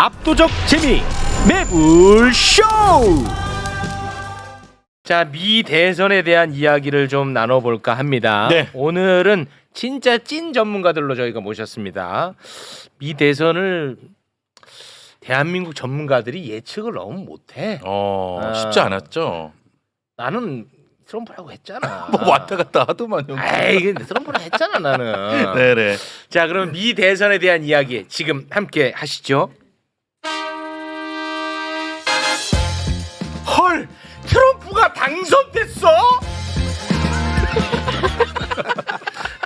압도적 재미 매불쇼. 자, 미 대선에 대한 이야기를 좀 나눠볼까 합니다. 네. 오늘은 진짜 찐 전문가들로 저희가 모셨습니다. 미 대선을 대한민국 전문가들이 예측을 너무 못해. 쉽지 않았죠. 나는 트럼프라고 했잖아. 뭐 왔다 갔다 하더만. 에이, 근데 트럼프라고 했잖아 나는. 네네. 자, 그럼 미 대선에 대한 이야기 지금 함께 하시죠. 헐, 트럼프가 당선됐어?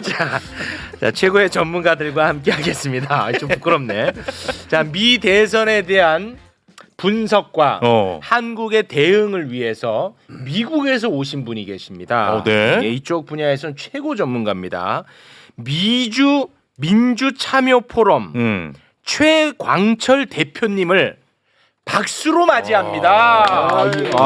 자, 최고의 전문가들과 함께 하겠습니다. 좀 부끄럽네. 자, 미 대선에 대한 분석과 한국의 대응을 위해서 미국에서 오신 분이 계십니다. 네. 예, 이쪽 분야에서는 최고 전문가입니다. 미주 민주참여 포럼 최광철 대표님을 박수로 맞이합니다. 반갑습니다.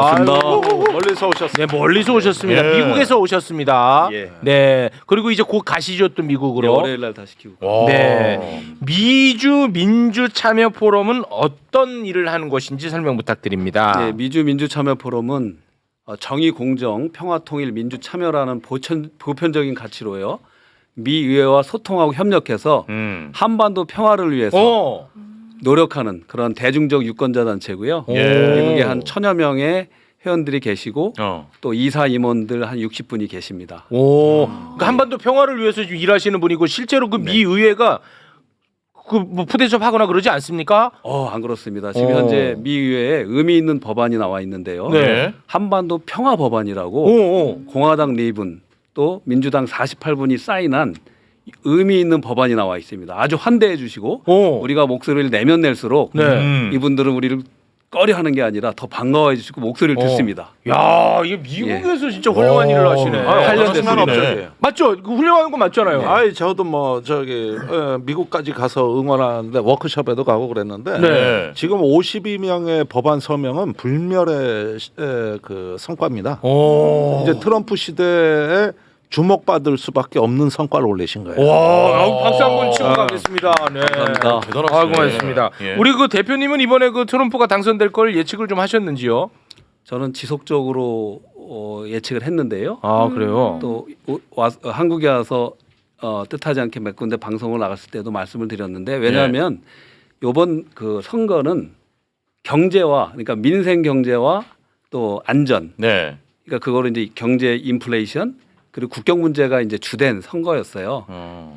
멀리서 오셨습니다. 네, 멀리서 오셨습니다. 예. 미국에서 오셨습니다. 예. 네, 그리고 이제 곧 가시죠 또 미국으로. 월요일 날 다시 키우고. 네, 미주 민주 참여 포럼은 어떤 일을 하는 것인지 설명 부탁드립니다. 네, 미주 민주 참여 포럼은 정의, 공정, 평화, 통일, 민주 참여라는 보편적인 가치로요. 미 의회와 소통하고 협력해서 한반도 평화를 위해서 노력하는 그런 대중적 유권자 단체고요. 미국에 한 1,000여 명의 회원들이 계시고 또 이사 임원들 한 60분이 계십니다. 그러니까 한반도 평화를 위해서 지금 일하시는 분이고 실제로 그 미 의회가 그 뭐 푸대접 하거나 그러지 않습니까? 안 그렇습니다. 지금 현재 미 의회에 의미 있는 법안이 나와 있는데요. 네. 한반도 평화 법안이라고 공화당 4분 또 민주당 48분이 사인한 의미 있는 법안이 나와 있습니다. 아주 환대해 주시고 우리가 목소리를 내면 낼수록 이분들은 우리를 꺼려하는 게 아니라 더 반가워해 주시고 목소리를 듣습니다. 야, 이게 미국에서 진짜 훌륭한 일을 하시네. 8년 됐습니다. 맞죠? 그 훌륭한 거 맞잖아요. 아이 저도 뭐 저기 미국까지 가서 응원하는데 워크숍에도 가고 그랬는데 네. 지금 52명의 법안 서명은 불멸의 그 성과입니다. 이제 트럼프 시대에 주목받을 수밖에 없는 성과를 올리신 거예요. 와, 박수 한번 치고 가겠습니다. 네. 감사합니다. 대단하시네. 아이고, 고맙습니다. 예. 우리 그 대표님은 이번에 그 트럼프가 당선될 걸 예측을 좀 하셨는지요? 저는 지속적으로 예측을 했는데요. 아, 그래요? 또 한국에 와서 뜻하지 않게 몇 군데 방송을 나갔을 때도 말씀을 드렸는데 왜냐하면 이번 그 선거는 경제와 그러니까 민생 경제와 또 안전 그러니까 그거를 이제 경제 인플레이션 그리고 국경 문제가 이제 주된 선거였어요.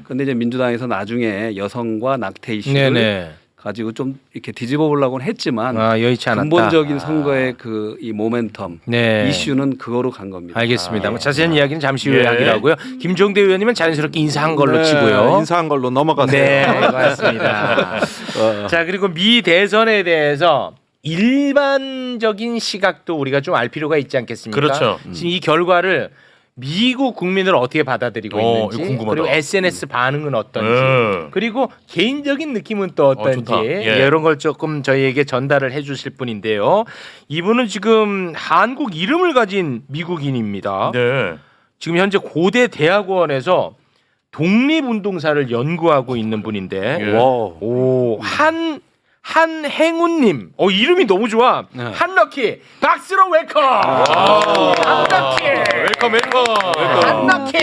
그런데 이제 민주당에서 나중에 여성과 낙태 이슈를 가지고 좀 이렇게 뒤집어 보려고는 했지만 여의치 않았다. 근본적인 선거의 그 이 모멘텀 이슈는 그거로 간 겁니다. 알겠습니다. 뭐 자세한 이야기는 잠시 후에 하기로 하고요. 김종대 의원님은 자연스럽게 인사한 걸로 치고요. 인사한 걸로 넘어가세요. 네, 고맙습니다. 자, 그리고 미 대선에 대해서 일반적인 시각도 우리가 좀 알 필요가 있지 않겠습니까? 그렇죠. 지금 이 결과를 미국 국민을 어떻게 받아들이고 있는지 이거 궁금하다. 그리고 SNS 반응은 어떤지 그리고 개인적인 느낌은 또 어떤지 이런 걸 조금 저희에게 전달을 해주실 분인데요. 이분은 지금 한국 이름을 가진 미국인입니다. 네. 지금 현재 고대 대학원에서 독립운동사를 연구하고 있는 분인데 한행운님, 이름이 너무 좋아. 한럭키, 박수로 웰컴. 한럭키, 웰컴. 한럭키.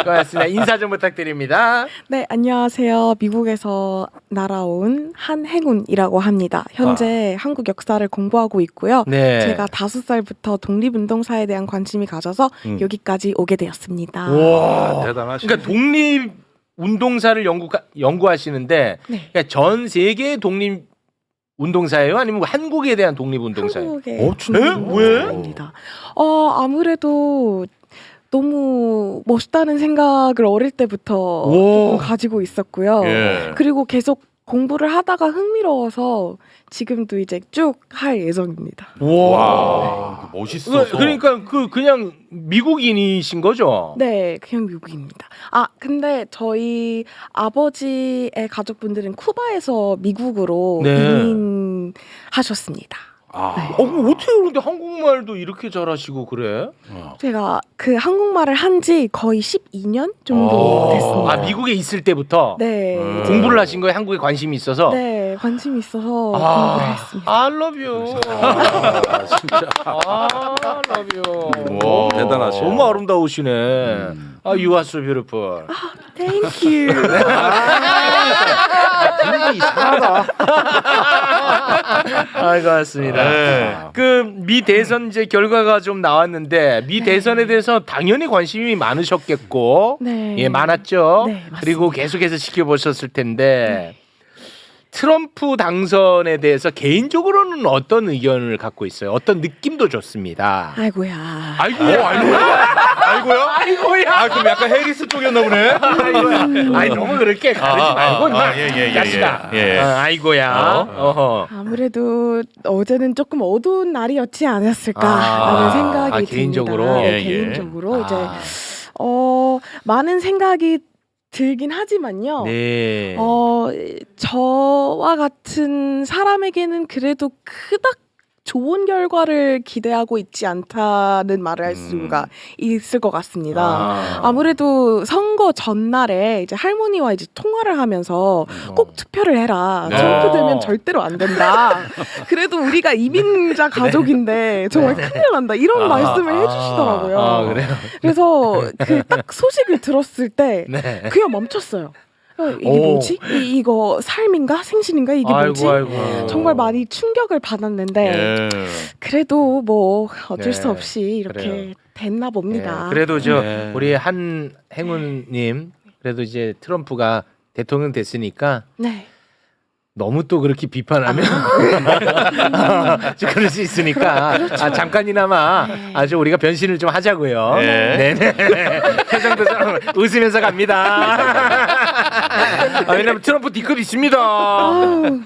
고맙습니다. 인사 좀 부탁드립니다. 네, 안녕하세요. 미국에서 날아온 한행운이라고 합니다. 현재 한국 역사를 공부하고 있고요. 네. 제가 5살부터 독립운동사에 대한 관심이 가져서 여기까지 오게 되었습니다. 와, 대단하시네. 그러니까 독립운동사를 연구하시는데 그러니까 전 세계의 독립운동사예요? 아니면 한국에 대한 독립운동사예요? 한국의 왜? 입니다. 아무래도 너무 멋있다는 생각을 어릴 때부터 조금 가지고 있었고요. 그리고 계속 공부를 하다가 흥미로워서 지금도 이제 쭉 할 예정입니다. 와, 멋있어서. 그러니까 그냥 미국인이신 거죠? 네, 그냥 미국입니다. 근데 저희 아버지의 가족분들은 쿠바에서 미국으로 이민하셨습니다. 그럼 어떻게 그런데 한국말도 이렇게 잘하시고 그래? 제가 그 한국말을 한 지 거의 12년 정도 됐습니다. 아 미국에 있을 때부터 네. 공부를 하신 거에 한국에 관심이 있어서. 네, 관심이 있어서 공부를 했습니다. I love you. 진짜 I love you. 와. 대단하시네. 너무 아름다우시네. You are so beautiful. Thank you. 분위기 이상하다. 아이고 맞습니다. 네. 그 미 대선 이제 결과가 좀 나왔는데 미 대선에 대해서 당연히 관심이 많으셨겠고, 네. 예 많았죠. 네, 맞습니다. 그리고 계속해서 지켜보셨을 텐데 트럼프 당선에 대해서 개인적으로는 어떤 의견을 갖고 있어요? 어떤 느낌도 좋습니다. 아이고야. 아이고야, 알고요? 아이고야. 아 그럼 약간 해리스 쪽이었나 보네. 아이고야. 아니 너무 그렇게 가르지 말고 임마. 예. 자식아. 예. 아이고야. 어허. 아무래도 어제는 조금 어두운 날이었지 않았을까라는 생각이 개인적으로? 듭니다. 예, 예. 개인적으로 이제 아, 많은 생각이 들긴 하지만요. 네. 저와 같은 사람에게는 그래도 그닥 좋은 결과를 기대하고 있지 않다는 말을 할 수가 있을 것 같습니다. 아무래도 선거 전날에 이제 할머니와 이제 통화를 하면서 꼭 투표를 해라. 네. 트럼프 되면 절대로 안 된다. 그래도 우리가 이민자 가족인데 정말 큰일 난다. 이런 말씀을 해주시더라고요. 아, 그래요? 그래서 그 딱 소식을 들었을 때 네. 그냥 멈췄어요. 이게 오. 뭐지? 이거 삶인가 생신인가 이게 뭐지? 아이고. 정말 많이 충격을 받았는데 예. 그래도 뭐 어쩔 수 네, 없이 이렇게 그래요. 됐나 봅니다. 네, 그래도 저 네. 우리 한행운님 그래도 이제 트럼프가 대통령 됐으니까 네. 너무 또 그렇게 비판하면 그럴 수 있으니까 잠깐이나마 아주 우리가 변신을 좀 하자고요. 네. 네네. 해정도 좀 웃으면서 갑니다. 왜냐면 트럼프 D급 있습니다.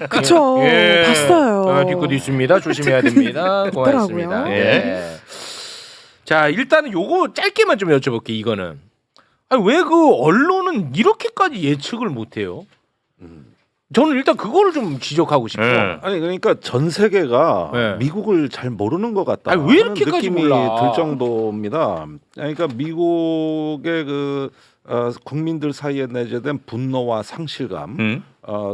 그쵸. 예. 봤어요. D급 있습니다. 조심해야 됩니다. 고맙습니다. 있더라고요. 예. 자 일단은 요거 짧게만 좀 여쭤볼게. 이거는 왜 그 언론은 이렇게까지 예측을 못해요? 저는 일단 그거를 좀 지적하고 싶어요. 네. 아니 그러니까 전 세계가 네. 미국을 잘 모르는 것 같다. 아니, 왜 하는 이렇게까지 느낌이 몰라? 들 정도입니다. 그러니까 미국의 그 국민들 사이에 내재된 분노와 상실감,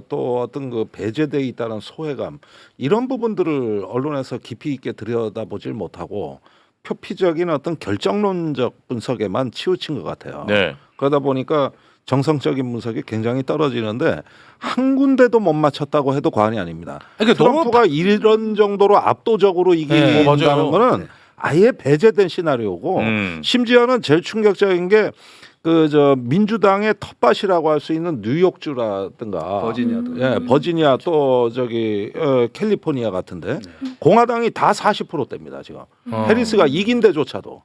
또 어떤 그 배제돼 있다는 소외감 이런 부분들을 언론에서 깊이 있게 들여다보질 못하고 표피적인 어떤 결정론적 분석에만 치우친 것 같아요. 네. 그러다 보니까 정성적인 분석이 굉장히 떨어지는데 한 군데도 못 맞췄다고 해도 과언이 아닙니다. 그러니까 너무 트럼프가 이런 정도로 압도적으로 이긴다는 맞아요. 거는 아예 배제된 시나리오고 음. 심지어는 제일 충격적인 게 그 저 민주당의 텃밭이라고 할 수 있는 뉴욕주라든가 버지니아도. 예, 버지니아 또 저기 캘리포니아 같은데 공화당이 다 40%대입니다 지금. 해리스가 이긴 데조차도.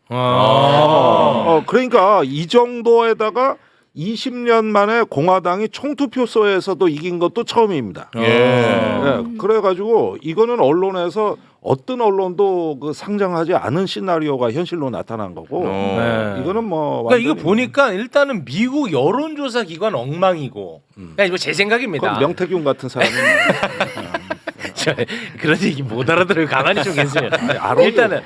그러니까 이 정도에다가 20년 만에 공화당이 총투표소에서도 이긴 것도 처음입니다. 예, 그래가지고 이거는 언론에서 어떤 언론도 그 상정하지 않은 시나리오가 현실로 나타난 거고 네. 이거는 뭐 그러니까 이거 완전히 보니까 일단은 미국 여론조사 기관 엉망이고. 그러니까 이거 제 생각입니다. 그건 명태균 같은 사람은 저, 그런 얘기 못 알아들어요. 가만히 좀 계세요. 알아도. 일단은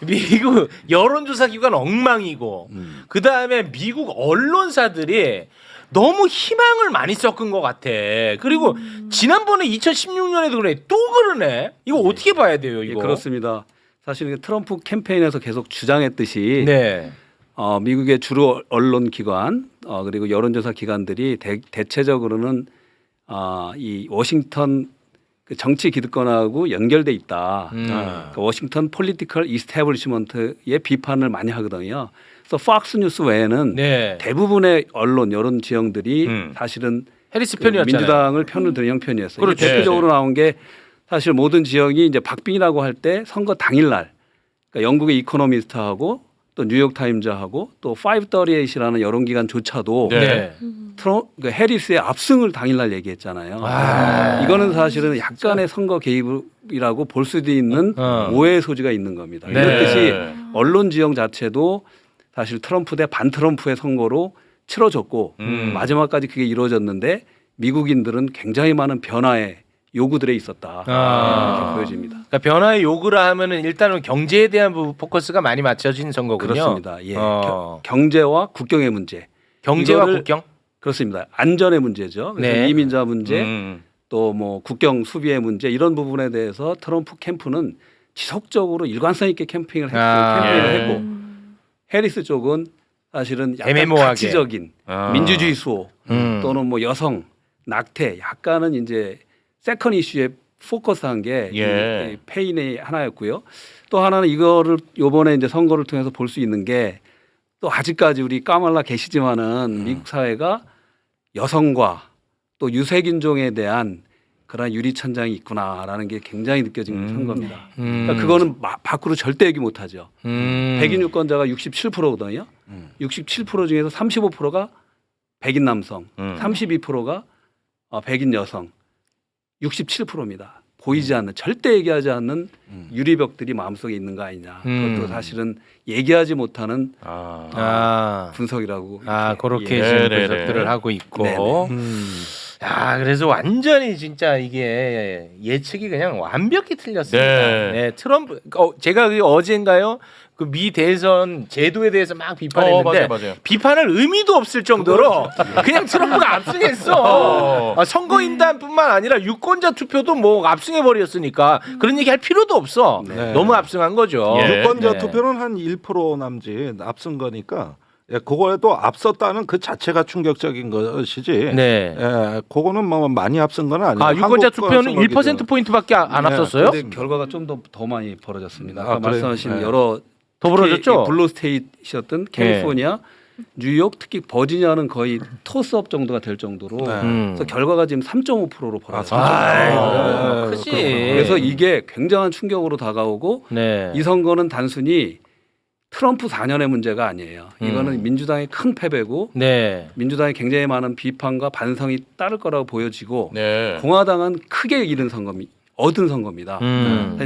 미국 여론조사 기관 엉망이고 그 다음에 미국 언론사들이 너무 희망을 많이 섞은 것 같아. 그리고 지난번에 2016년에도 그래. 또 그러네. 이거 어떻게 봐야 돼요? 예, 이거. 그렇습니다. 사실 트럼프 캠페인에서 계속 주장했듯이 네. 미국의 주로 언론 기관 그리고 여론조사 기관들이 대체적으로는 이 워싱턴 그 정치 기득권하고 연결돼 있다. 그 워싱턴 폴리티컬 이스태블리시먼트의 비판을 많이 하거든요. 그래서 팍스 뉴스 외에는 네. 대부분의 언론 여론 지형들이 사실은 해리스 그 편이었잖아요. 민주당을 편을 드는 형편이었어요. 그렇죠. 대표적으로 나온 게 사실 모든 지역이 이제 박빙이라고 할 때 선거 당일날 그러니까 영국의 이코노미스트하고 또 뉴욕 타임즈하고 또 538이라는 여론기관조차도 네. 그 해리스의 압승을 당일날 얘기했잖아요. 이거는 사실은 약간의 선거 개입이라고 볼 수도 있는 오해의 소지가 있는 겁니다. 네. 이렇듯이 언론 지형 자체도 사실 트럼프 대 반트럼프의 선거로 치러졌고 마지막까지 그게 이루어졌는데 미국인들은 굉장히 많은 변화에 요구들에 있었다 아. 이렇게 보여집니다. 그러니까 변화의 요구라 하면은 일단은 경제에 대한 포커스가 많이 맞춰진 선거군요. 그렇습니다. 예. 어. 경제와 국경의 문제. 경제와 이거를- 국경. 그렇습니다. 안전의 문제죠. 그래서 네. 이민자 문제, 또 뭐 국경 수비의 문제 이런 부분에 대해서 트럼프 캠프는 지속적으로 일관성 있게 캠페인을 했고 해리스 쪽은 사실은 약간 애매모호하게. 가치적인 민주주의 수호 또는 뭐 여성 낙태 약간은 이제 세컨 이슈에 포커스한 게 예. 이 페인의 하나였고요. 또 하나는 이거를 요번에 이제 선거를 통해서 볼 수 있는 게 또 아직까지 우리 까말라 계시지만은 미국 사회가 여성과 또 유색인종에 대한 그런 유리천장이 있구나라는 게 굉장히 느껴지는 선거입니다. 그러니까 그거는 밖으로 절대 얘기 못하죠. 백인 유권자가 67%거든요. 67% 중에서 35%가 백인 남성, 32%가 백인 여성, 67%입니다. 보이지 않는 절대 얘기하지 않는 유리벽들이 마음속에 있는 거 아니냐. 그것도 사실은 얘기하지 못하는 분석이라고. 그렇게 예. 지금 네네네. 분석들을 하고 있고. 네네. 야, 그래서 완전히 진짜 이게 예측이 그냥 완벽히 틀렸습니다. 네. 네, 트럼프 제가 어젠가요? 그 미 대선 제도에 대해서 막 비판했는데 맞아요. 비판할 의미도 없을 정도로 그냥 트럼프가 압승했어. 선거인단뿐만 아니라 유권자 투표도 뭐 압승해 버렸으니까 그런 얘기 할 필요도 없어. 네. 너무 압승한 거죠. 예. 유권자 네. 투표는 한 1% 남짓 앞선 거니까 예, 그거에도 앞섰다는 그 자체가 충격적인 것이지. 네. 예, 그거는 뭐 많이 앞선 건 아니에요. 유권자 한국 투표는 선거 1% 포인트밖에 안 네, 앞섰어요? 근데 결과가 좀 더 많이 벌어졌습니다. 아까 아, 그래요? 말씀하신 네. 여러 더 벌어졌죠? 블루 스테이트였던 캘리포니아, 뉴욕, 특히 버지니아는 거의 토스업 정도가 될 정도로 그래서 결과가 지금 3.5%로 벌어졌어요. 크지. 그래서 이게 굉장한 충격으로 다가오고 네. 이 선거는 단순히 트럼프 4년의 문제가 아니에요. 이거는 민주당의 큰 패배고 네. 민주당이 굉장히 많은 비판과 반성이 따를 거라고 보여지고 네. 공화당은 크게 잃은 얻은 선거입니다.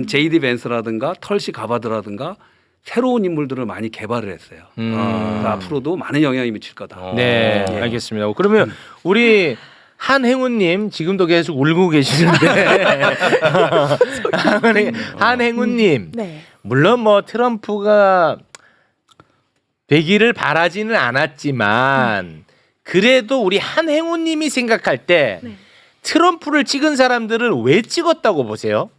J.D. 벤스라든가 털시 가바드라든가 새로운 인물들을 많이 개발을 했어요. 그래서 앞으로도 많은 영향이 미칠 거다. 네, 알겠습니다. 그러면 우리 한행우님 지금도 계속 울고 계시는데 한행우님 네. 물론 뭐 트럼프가 되기를 바라지는 않았지만 그래도 우리 한행우님이 생각할 때 네. 트럼프를 찍은 사람들을 왜 찍었다고 보세요?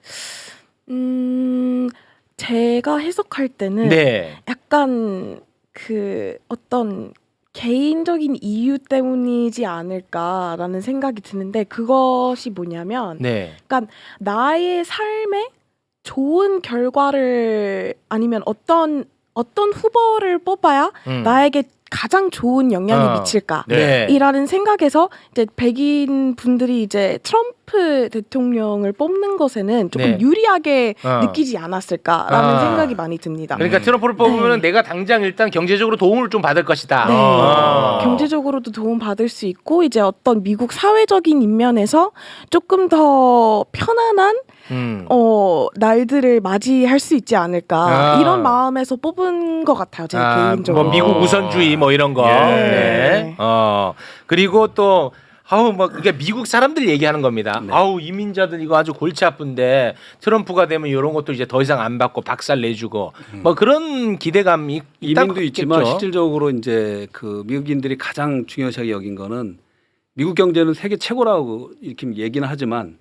제가 해석할 때는 네. 약간 그 어떤 개인적인 이유 때문이지 않을까라는 생각이 드는데 그것이 뭐냐면 네. 그러니까 나의 삶에 좋은 결과를 아니면 어떤 후보를 뽑아야 나에게 가장 좋은 영향이 미칠까? 네. 이라는 생각에서 이제 백인 분들이 이제 트럼프 대통령을 뽑는 것에는 조금 네. 유리하게 느끼지 않았을까라는 생각이 많이 듭니다. 그러니까 트럼프를 뽑으면 내가 당장 일단 경제적으로 도움을 좀 받을 것이다. 네. 경제적으로도 도움 받을 수 있고 이제 어떤 미국 사회적인 인면에서 조금 더 편안한 날들을 맞이할 수 있지 않을까 이런 마음에서 뽑은 것 같아요. 제가 개인적으로. 뭐 미국 우선주의 뭐 이런 거. 예. 네. 그리고 또 그러니까 미국 사람들 얘기하는 겁니다. 이민자들 이거 아주 골치 아픈데 트럼프가 되면 이런 것도 이제 더 이상 안 받고 박살 내주고 뭐 그런 기대감이 이민도 있지만 있겠죠. 실질적으로 이제 그 미국인들이 가장 중요시하게 여긴 거는 미국 경제는 세계 최고라고 이렇게 얘기는 하지만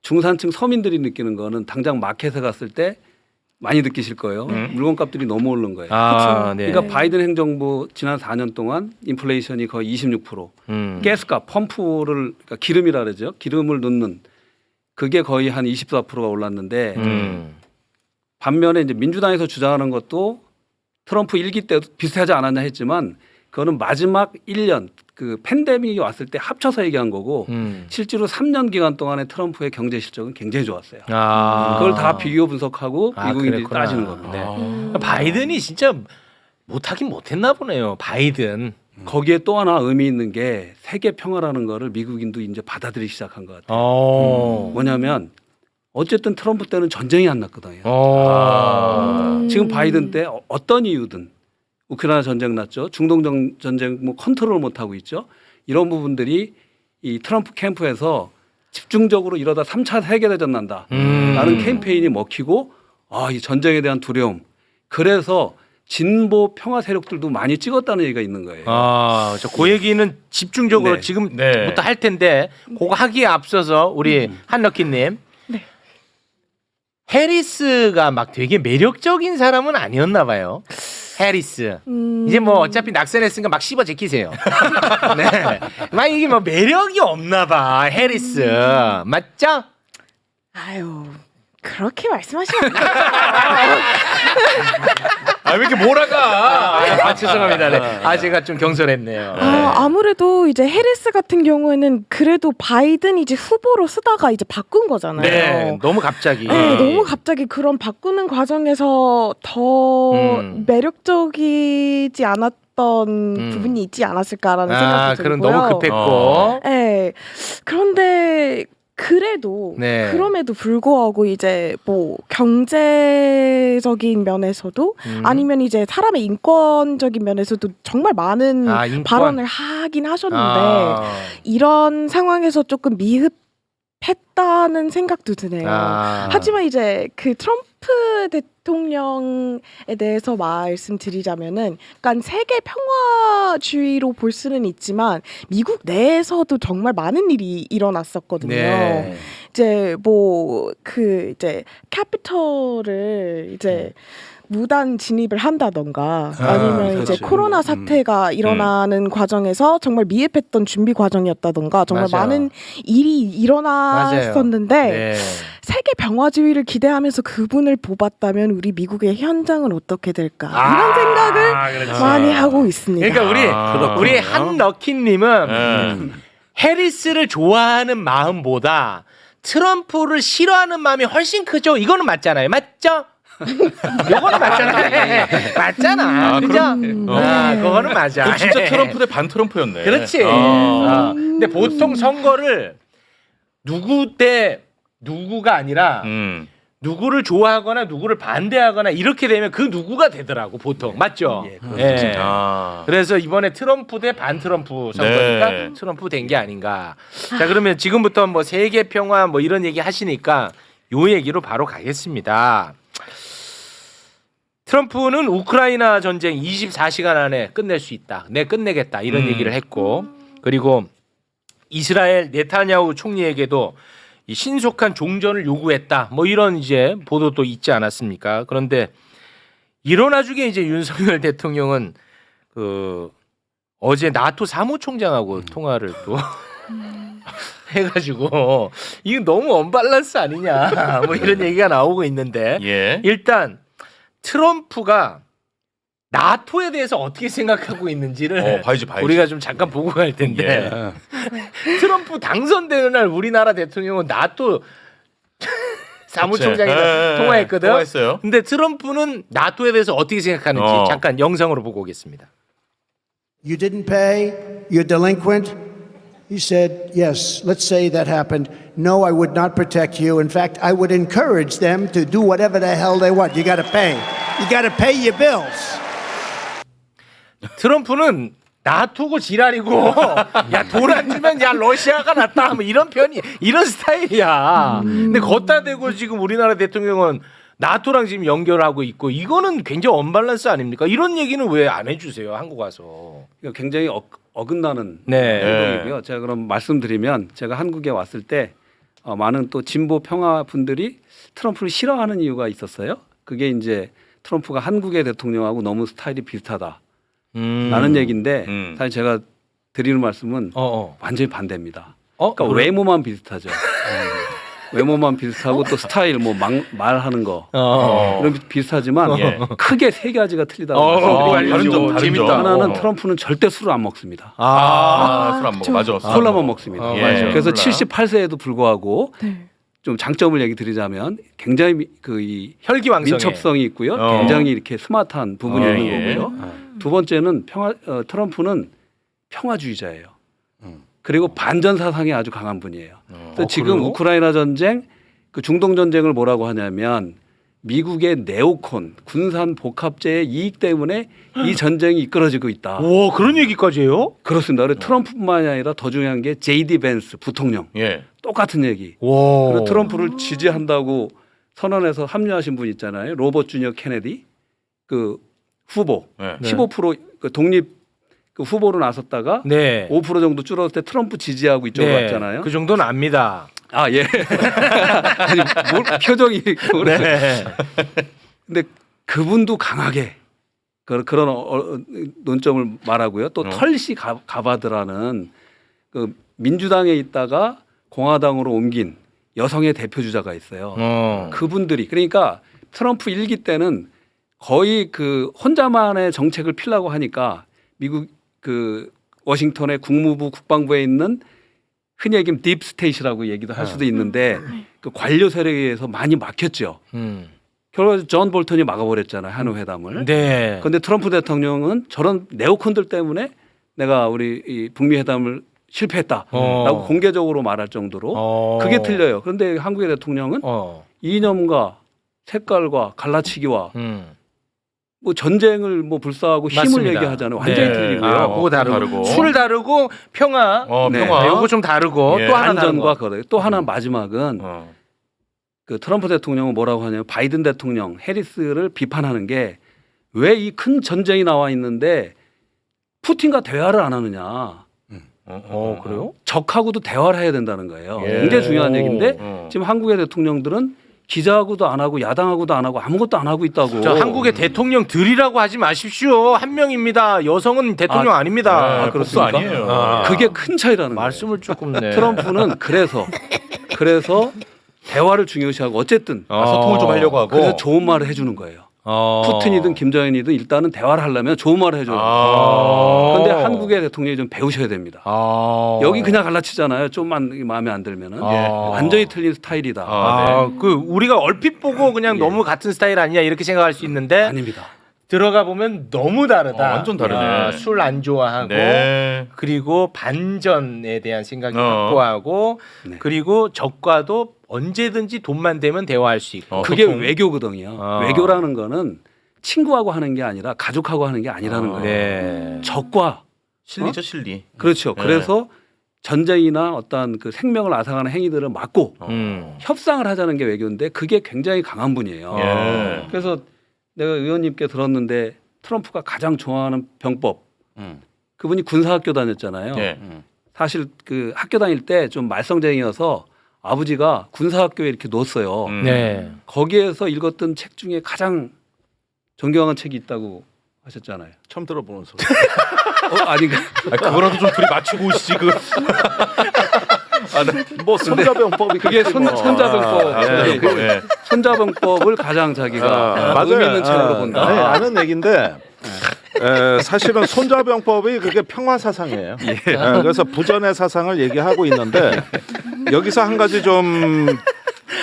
중산층 서민들이 느끼는 거는 당장 마켓에 갔을 때 많이 느끼실 거예요. 물건값들이 너무 오른 거예요. 네. 그러니까 바이든 행정부 지난 4년 동안 인플레이션이 거의 26%, 가스값, 펌프를 그러니까 기름이라 그러죠. 기름을 넣는 그게 거의 한 24%가 올랐는데 반면에 이제 민주당에서 주장하는 것도 트럼프 1기 때도 비슷하지 않았냐 했지만 그거는 마지막 1년 그 팬데믹이 왔을 때 합쳐서 얘기한 거고 실제로 3년 기간 동안의 트럼프의 경제 실적은 굉장히 좋았어요. 그걸 다 비교 분석하고 미국인들이 그랬구나. 따지는 겁니다. 바이든이 진짜 못하긴 못했나 보네요. 바이든. 거기에 또 하나 의미 있는 게 세계 평화라는 거를 미국인도 이제 받아들이기 시작한 것 같아요. 뭐냐면 어쨌든 트럼프 때는 전쟁이 안 났거든요. 지금 바이든 때 어떤 이유든 우크라이나 전쟁 났죠. 중동 전쟁 뭐 컨트롤 못 하고 있죠. 이런 부분들이 이 트럼프 캠프에서 집중적으로 이러다 3차 세계대전 난다. 라는 캠페인이 먹히고 이 전쟁에 대한 두려움. 그래서 진보 평화 세력들도 많이 찍었다는 얘기가 있는 거예요. 그 얘기는 집중적으로 네. 지금부터 할 텐데 그거 하기에 앞서서 우리 한럭키님 네. 해리스가 막 되게 매력적인 사람은 아니었나 봐요. 해리스. 이제 뭐 어차피 낙선했으니까 막 씹어 제끼세요. 네. 막 이게 뭐 매력이 없나 봐. 해리스. 맞죠? 아유 그렇게 말씀하시면 왜 이렇게 몰아가? 죄송합니다. 네. 제가 좀 경솔했네요. 아무래도 이제 해리스 같은 경우에는 그래도 바이든 이제 후보로 쓰다가 이제 바꾼 거잖아요. 네. 너무 갑자기. 네, 너무 갑자기 그런 바꾸는 과정에서 더 매력적이지 않았던 부분이 있지 않았을까라는 생각이 그럼 들고요. 너무 급했고. 네. 그런데 그래도 네. 그럼에도 불구하고 이제 뭐 경제적인 면에서도 아니면 이제 사람의 인권적인 면에서도 정말 많은 인권. 발언을 하긴 하셨는데 이런 상황에서 조금 미흡했다는 생각도 드네요. 하지만 이제 그 트럼프 대통령에 대해서 말씀드리자면은, 그러니까 세계 평화주의로 볼 수는 있지만 미국 내에서도 정말 많은 일이 일어났었거든요. 네. 이제 뭐 그 이제 캐피털을 이제 무단 진입을 한다던가 아니면 이제 그렇지. 코로나 사태가 일어나는 과정에서 정말 미흡했던 준비 과정이었다던가 정말 맞아요. 많은 일이 일어났었는데 네. 세계 평화주의를 기대하면서 그분을 뽑았다면 우리 미국의 현장은 어떻게 될까 이런 생각을 그렇지. 많이 하고 있습니다. 그러니까 우리 한럭키님은 네. 해리스를 좋아하는 마음보다 트럼프를 싫어하는 마음이 훨씬 크죠. 이거는 맞잖아요. 맞죠? 요거는 맞잖아. 맞잖아. 그죠? 그거는 맞아. 그거 진짜 트럼프 대 반 트럼프였네. 그렇지. 근데 보통 선거를 누구 대 누구가 아니라 누구를 좋아하거나 누구를 반대하거나 이렇게 되면 그 누구가 되더라고 보통. 맞죠? 예. 그래서 이번에 트럼프 대 반 트럼프 선거니까 네. 트럼프 된 게 아닌가. 자, 그러면 지금부터 뭐 세계 평화 뭐 이런 얘기 하시니까 요 얘기로 바로 가겠습니다. 트럼프는 우크라이나 전쟁 24시간 안에 끝낼 수 있다. 내 끝내겠다. 이런 얘기를 했고, 그리고 이스라엘 네타냐후 총리에게도 이 신속한 종전을 요구했다. 뭐 이런 이제 보도도 있지 않았습니까? 그런데 이런 와중에 이제 윤석열 대통령은 그 어제 나토 사무총장하고 통화를 또 해가지고 이거 너무 언밸런스 아니냐. 뭐 이런 얘기가 나오고 있는데 예. 일단 트럼프가 나토에 대해서 어떻게 생각하고 있는지를 봐야지. 우리가 좀 잠깐 보고 갈 텐데 트럼프 당선되는 날 우리나라 대통령은 나토 사무총장이랑 통화했거든. 통화했어요. 근데 트럼프는 나토에 대해서 어떻게 생각하는지 잠깐 영상으로 보고 오겠습니다. You didn't pay, you're delinquent. He said, yes, let's say that happened. No, I would not protect you. In fact, I would encourage them to do whatever the hell they want. You got to pay. You got to pay your bills. 트럼프는 나토고 지랄이고 야 돈 안 주면 야 러시아가 낫다 뭐 이런 편이 이런 스타일이야. 근데 걷다 대고 지금 우리나라 대통령은 나토랑 지금 연결하고 있고 이거는 굉장히 언밸런스 아닙니까? 이런 얘기는 왜 안 해주세요 한국 와서? 그러니까 굉장히 어긋나는 네. 행동이고요. 제가 그럼 말씀드리면 제가 한국에 왔을 때 많은 또 진보 평화 분들이 트럼프를 싫어하는 이유가 있었어요. 그게 이제 트럼프가 한국의 대통령하고 너무 스타일이 비슷하다. 라는 얘기인데 사실 제가 드리는 말씀은 완전히 반대입니다. 그러니까 외모만 비슷하죠. 외모만 비슷하고 또 스타일 뭐 말하는 거 이런 비슷하지만 크게 세 가지가 틀리다고 말씀드리고 다른 점 재밌다. 하나는 트럼프는 절대 술을 안 먹습니다. 술 안 먹어. 맞아. 콜라만 먹습니다. 맞아. 그래서 콜라. 78세에도 불구하고 네. 좀 장점을 얘기 드리자면 굉장히 이 혈기왕성해. 민첩성이 있고요. 굉장히 이렇게 스마트한 부분이 있는 거고요. 두 번째는 트럼프는 평화주의자예요. 그리고 반전 사상이 아주 강한 분이에요. 그래서 지금 그래요? 우크라이나 전쟁, 그 중동 전쟁을 뭐라고 하냐면 미국의 네오콘 군산 복합제의 이익 때문에 이 전쟁이 이끌어지고 있다. 오, 그런 얘기까지 해요? 그렇습니다. 그리고 트럼프뿐만이 아니라 더 중요한 게 제이디 벤스 부통령 예. 똑같은 얘기. 와. 그리고 트럼프를 지지한다고 선언해서 합류하신 분 있잖아요. 로버트 주니어 케네디 그 후보 네. 15%그 독립 그 후보로 나섰다가 네. 5% 정도 줄었을 때 트럼프 지지하고 이쪽으로 네. 왔잖아요. 그 정도는 압니다. 아 예. 아니 뭘 표정이 그래. 네. 근데 그분도 강하게 그런 논점을 말하고요. 또 털시 가바드라는 그 민주당에 있다가 공화당으로 옮긴 여성의 대표 주자가 있어요. 그분들이 그러니까 트럼프 1기 때는 거의 그 혼자만의 정책을 피려고 하니까 미국 그 워싱턴의 국무부 국방부에 있는 흔히 얘기하면 딥스테이트라고 얘기도 할 수도 있는데 그 관료 세력에 의해서 많이 막혔죠. 결국 존 볼턴이 막아버렸잖아요. 한우 회담을. 네. 그런데 트럼프 대통령은 저런 네오콘들 때문에 내가 우리 이 북미 회담을 실패했다라고 공개적으로 말할 정도로 그게 틀려요. 그런데 한국의 대통령은 이념과 색깔과 갈라치기와 뭐 전쟁을 뭐 불사하고 힘을 맞습니다. 얘기하잖아요. 완전히 네. 틀리고요. 아, 그거 다르고. 술 다르고 평화. 네. 평화. 요거 좀 다르고 예. 또 하나 안전과 다르고. 그래. 또 하나 마지막은 그 트럼프 대통령은 뭐라고 하냐면 바이든 대통령 해리스를 비판하는 게 왜 이 큰 전쟁이 나와 있는데 푸틴과 대화를 안 하느냐. 그래요? 적하고도 대화를 해야 된다는 거예요. 예. 굉장히 중요한 얘기인데 어. 지금 한국의 대통령들은 기자하고도 안 하고 야당하고도 안 하고 아무것도 안 하고 있다고. 저 한국의 대통령들이라고 하지 마십시오. 한 명입니다. 여성은 대통령 아, 아닙니다. 네, 복수 아니에요. 그게 큰 차이라는 거예요. 말씀을 조금 네. 트럼프는 그래서 대화를 중요시하고 어쨌든 소통을 좀 하려고 하고. 그래서 좋은 말을 해주는 거예요. 푸틴이든 김정은이든 일단은 대화를 하려면 좋은 말을 해줘요. 그런데 한국의 대통령이 좀 배우셔야 됩니다. 여기 그냥 갈라치잖아요. 좀만 마음에 안 들면은 완전히 틀린 스타일이다. 그 우리가 얼핏 보고 그냥 너무 같은 스타일 아니냐 이렇게 생각할 수 있는데 아닙니다. 들어가 보면 너무 다르다. 완전 다르네. 술 안 좋아하고 네. 그리고 반전에 대한 생각이 어. 확고하고 네. 그리고 적과도 언제든지 돈만 되면 대화할 수 있고. 그게 소통. 외교거든요. 외교라는 거는 친구하고 하는 게 아니라 가족하고 하는 게 아니라는 거예요. 네. 적과 실리죠, 실리. 그렇죠. 네. 그래서 전쟁이나 어떤 그 생명을 앗아가는 행위들을 막고 협상을 하자는 게 외교인데 그게 굉장히 강한 분이에요. 예. 그래서 내가 의원님께 들었는데 트럼프가 가장 좋아하는 병법 그분이 군사학교 다녔잖아요. 예. 사실 그 학교 다닐 때 좀 말썽쟁이여서 아버지가 군사학교에 이렇게 놓았어요. 네. 거기에서 읽었던 책 중에 가장 존경하는 책이 있다고 하셨잖아요. 처음 들어보는 소리. 아닌가? 그거라도 좀 둘이 맞추고 오시지 그. 뭐 손자병법이 그게 손자병법. 네. 그 예. 손자병법을 가장 자기가 맞아요. 의미 있는 책으로 본다. 네, 아는 얘기인데 사실은 손자병법이 그게 평화 사상이에요. 그래서 부전의 사상을 얘기하고 있는데 여기서 한 가지 좀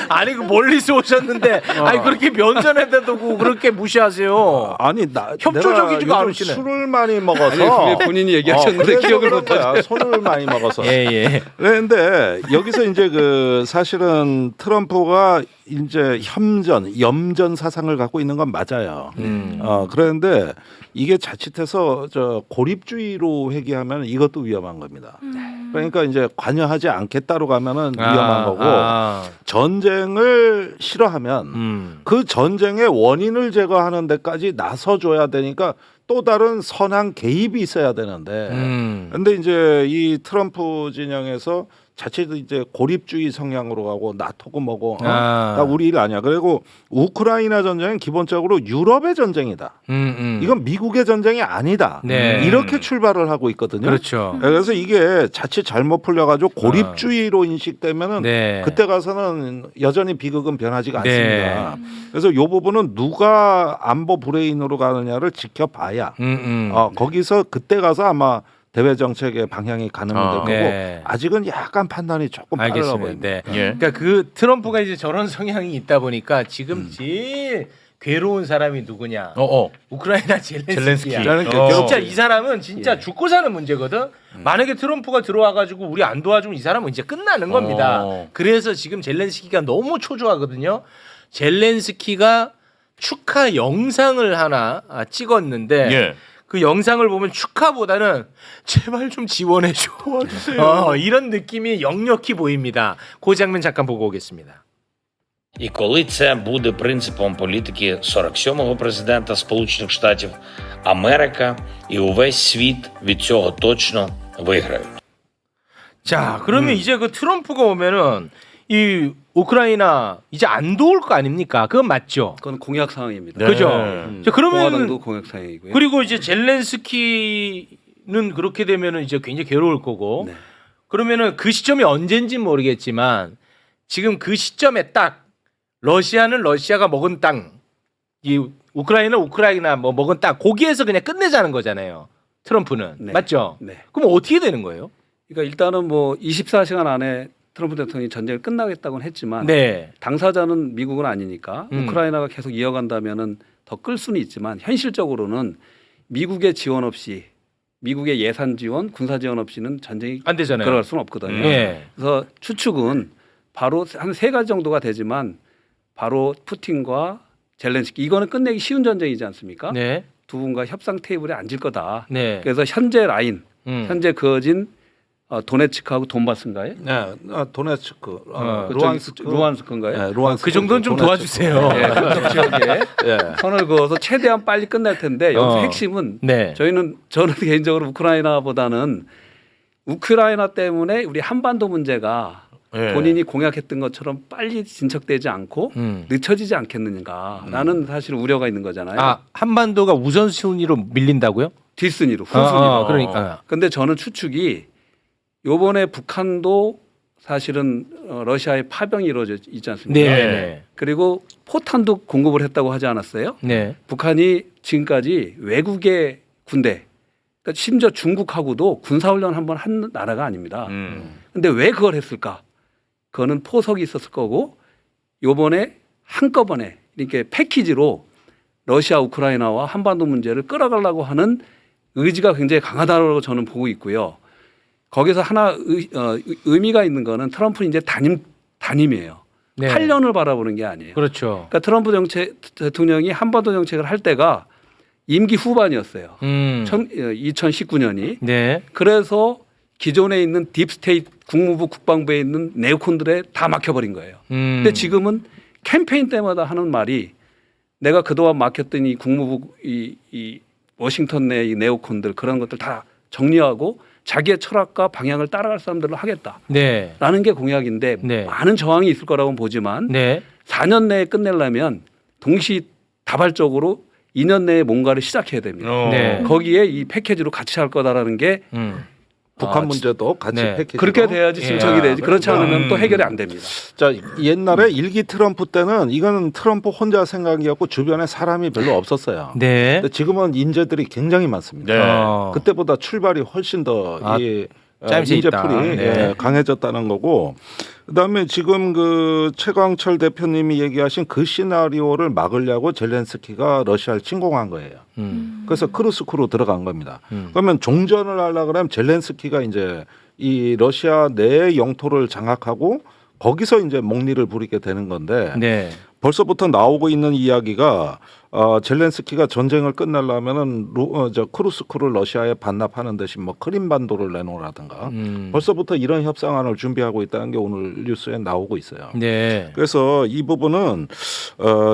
아니 그 멀리서 오셨는데 아니 그렇게 면전에다 두고 그렇게 무시하세요. 아니 나 협조적이지가 내가 않으시네. 요즘 술을 많이 먹어서 아니, 그게 본인이 얘기하셨는데 그래서 기억을 그런 못 하죠. 거야. 손을 많이 먹어서. 예. 그런데 여기서 이제 그 사실은 트럼프가 이제 염전 사상을 갖고 있는 건 맞아요. 그런데 이게 자칫해서 저 고립주의로 회귀하면 이것도 위험한 겁니다. 그러니까 이제 관여하지 않겠다로 가면은 위험한 거고 전쟁을 싫어하면 그 전쟁의 원인을 제거하는 데까지 나서줘야 되니까 또 다른 선한 개입이 있어야 되는데 근데 이제 이 트럼프 진영에서 자칫 이제 고립주의 성향으로 가고 나토고 뭐고 나 우리 일 아니야. 그리고 우크라이나 전쟁은 기본적으로 유럽의 전쟁이다. 이건 미국의 전쟁이 아니다. 네. 이렇게 출발을 하고 있거든요. 그렇죠. 그래서 이게 자칫 잘못 풀려가지고 고립주의로 인식되면은 네. 그때 가서는 여전히 비극은 변하지가 네. 않습니다. 그래서 이 부분은 누가 안보 브레인으로 가느냐를 지켜봐야 거기서 그때 가서 아마 대외 정책의 방향이 가늠이 될 거고 네. 아직은 약간 판단이 조금 빨라 알겠습니다. 보입니다. 네. 예. 그러니까 그 트럼프가 이제 저런 성향이 있다 보니까 지금 제일 괴로운 사람이 누구냐? 우크라이나 젤렌스키야. 진짜 이 사람은 진짜 죽고 사는 문제거든. 만약에 트럼프가 들어와가지고 우리 안 도와주면 이 사람은 이제 끝나는 겁니다. 그래서 지금 젤렌스키가 너무 초조하거든요. 젤렌스키가 축하 영상을 하나 찍었는데 예. 그 영상을 보면 축하보다는 제발 좀 지원해줘. 도와주세요. 이런 느낌이 역력히 보입니다. 그 장면 잠깐 보고 오겠습니다. І коли це буде принципом політики 47-го президента Сполучених Штатів, Америка і увесь світ від цього точно виграють. 자, 그러면 이제 그 트럼프가 오면은 이 우크라이나 이제 안 도울 거 아닙니까? 그건 맞죠? 그건 공약 사항입니다. 네. 그죠? 자, 공화당도 그러면 공약 사항이고요. 그리고 이제 젤렌스키는 그렇게 되면은 이제 굉장히 괴로울 거고 네. 그러면은 그 시점이 언젠지는 모르겠지만 지금 그 시점에 딱 러시아는 러시아가 먹은 땅, 이 우크라이나는 우크라이나 뭐 먹은 땅 거기에서 그냥 끝내자는 거잖아요. 트럼프는 네. 맞죠? 네. 그럼 어떻게 되는 거예요? 그러니까 일단은 뭐 24시간 안에 트럼프 대통령이 전쟁을 끝나겠다고는 했지만 네. 당사자는 미국은 아니니까 우크라이나가 계속 이어간다면은 더 끌 수는 있지만 현실적으로는 미국의 지원 없이 미국의 예산 지원, 군사 지원 없이는 전쟁이 안 되잖아요. 들어갈 수는 없거든요. 예. 그래서 추측은 바로 한 3가지 정도가 되지만 바로 푸틴과 젤렌스키 이거는 끝내기 쉬운 전쟁이지 않습니까? 네. 두 분과 협상 테이블에 앉을 거다. 네. 그래서 현재 라인, 현재 그어진 도네츠크하고 돈바스인가요? 네, 도네츠크, 루안스크, 루안스크인가요? 네, 루안스크. 그 정도는 좀 도와주세요. 예, 그쪽 지역에 선을 그어서 최대한 빨리 끝날 텐데 여기서 핵심은 네. 저는 개인적으로 우크라이나보다는 우크라이나 때문에 우리 한반도 문제가 예. 본인이 공약했던 것처럼 빨리 진척되지 않고 늦춰지지 않겠느냐라는 사실 우려가 있는 거잖아요. 아, 한반도가 우선순위로 밀린다고요? 뒷순위로, 후순위로. 그러니까. 근데 저는 추측이 요번에 북한도 사실은 러시아의 파병이 이루어져 있지 않습니까? 네. 그리고 포탄도 공급을 했다고 하지 않았어요? 네. 북한이 지금까지 외국의 군대, 그러니까 심지어 중국하고도 군사훈련 한번 한 나라가 아닙니다. 근데 왜 그걸 했을까? 그거는 포석이 있었을 거고 요번에 한꺼번에 이렇게 패키지로 러시아, 우크라이나와 한반도 문제를 끌어가려고 하는 의지가 굉장히 강하다고 저는 보고 있고요. 거기서 하나 의미가 있는 거는 트럼프는 이제 단임이에요. 네. 8년을 바라보는 게 아니에요. 그렇죠. 그러니까 트럼프 대통령이 한반도 정책을 할 때가 임기 후반이었어요. 2019년이. 네. 그래서 기존에 있는 딥스테이트 국무부 국방부에 있는 네오콘들에 다 막혀버린 거예요. 근데 지금은 캠페인 때마다 하는 말이 내가 그동안 막혔던 이 국무부 이 워싱턴 내 이 네오콘들 그런 것들 다 정리하고 자기의 철학과 방향을 따라갈 사람들로 하겠다라는 네. 게 공약인데 네. 많은 저항이 있을 거라고는 보지만 네. 4년 내에 끝내려면 동시다발적으로 2년 내에 뭔가를 시작해야 됩니다. 네. 거기에 이 패키지로 같이 할 거다라는 게 북한 문제도 같이 네. 패키지로. 그렇게 돼야지 진척이 되지. 그렇지 않으면 또 해결이 안 됩니다. 자, 옛날에 일기 트럼프 때는 이거는 트럼프 혼자 생각이었고 주변에 사람이 별로 없었어요. 네. 근데 지금은 인재들이 굉장히 많습니다. 네. 그때보다 출발이 훨씬 더 짜임새 있다. 인재풀이 네. 강해졌다는 거고, 그다음에 지금 그 최광철 대표님이 얘기하신 그 시나리오를 막으려고 젤렌스키가 러시아를 침공한 거예요. 그래서 크루스크로 들어간 겁니다. 그러면 종전을 하려 그러면 젤렌스키가 이제 이 러시아 내 영토를 장악하고 거기서 이제 목리를 부리게 되는 건데 네. 벌써부터 나오고 있는 이야기가 젤렌스키가 전쟁을 끝내려면은 크루스크를 러시아에 반납하는 대신 뭐 크림반도를 내놓으라든가 벌써부터 이런 협상안을 준비하고 있다는 게 오늘 뉴스에 나오고 있어요. 네. 그래서 이 부분은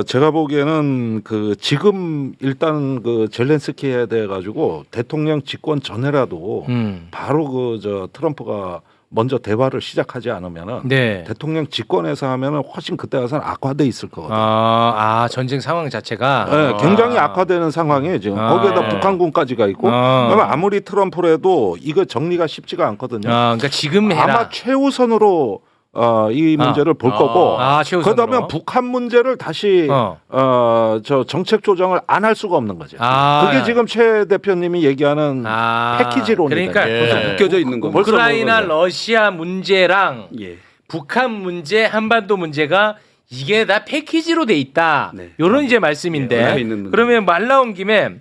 제가 보기에는 그 지금 일단 그 젤렌스키에 대해 가지고 대통령 집권 전에라도 바로 그 트럼프가 먼저 대화를 시작하지 않으면은 네. 대통령 집권에서 하면은 훨씬 그때 가서는 악화돼 있을 거거든요. 전쟁 상황 자체가 네, 굉장히 악화되는 상황이에요 지금. 거기에다 네. 북한군까지가 있고. 그러면 아무리 트럼프라도 이거 정리가 쉽지가 않거든요. 그러니까 지금 해라. 아마 최우선으로 이 문제를 볼 거고. 최우선으로. 그러다면 북한 문제를 다시 저 정책 조정을 안 할 수가 없는 거죠. 그게 지금 최 대표님이 얘기하는 패키지론이다. 그러니까 벌써 묶여져 있는 거. 우크라이나 러시아 문제랑 예. 북한 문제, 한반도 문제가 이게 다 패키지로 돼 있다. 네. 요런 이제 말씀인데 네, 있는 문제. 그러면 말 나온 김에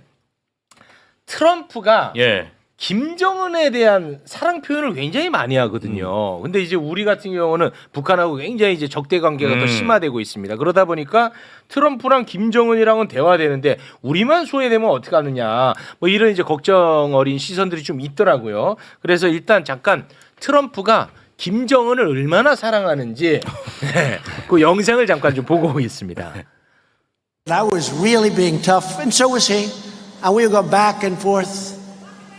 트럼프가 예. 김정은에 대한 사랑 표현을 굉장히 많이 하거든요. 근데 이제 우리 같은 경우는 북한하고 굉장히 이제 적대 관계가 더 심화되고 있습니다. 그러다 보니까 트럼프랑 김정은이랑은 대화되는데 우리만 소외되면 어떻게 하느냐. 뭐 이런 이제 걱정 어린 시선들이 좀 있더라고요. 그래서 일단 잠깐 트럼프가 김정은을 얼마나 사랑하는지 네, 그 영상을 잠깐 좀 보고 오겠습니다. I was really being tough, and so was he. And we would go back and forth,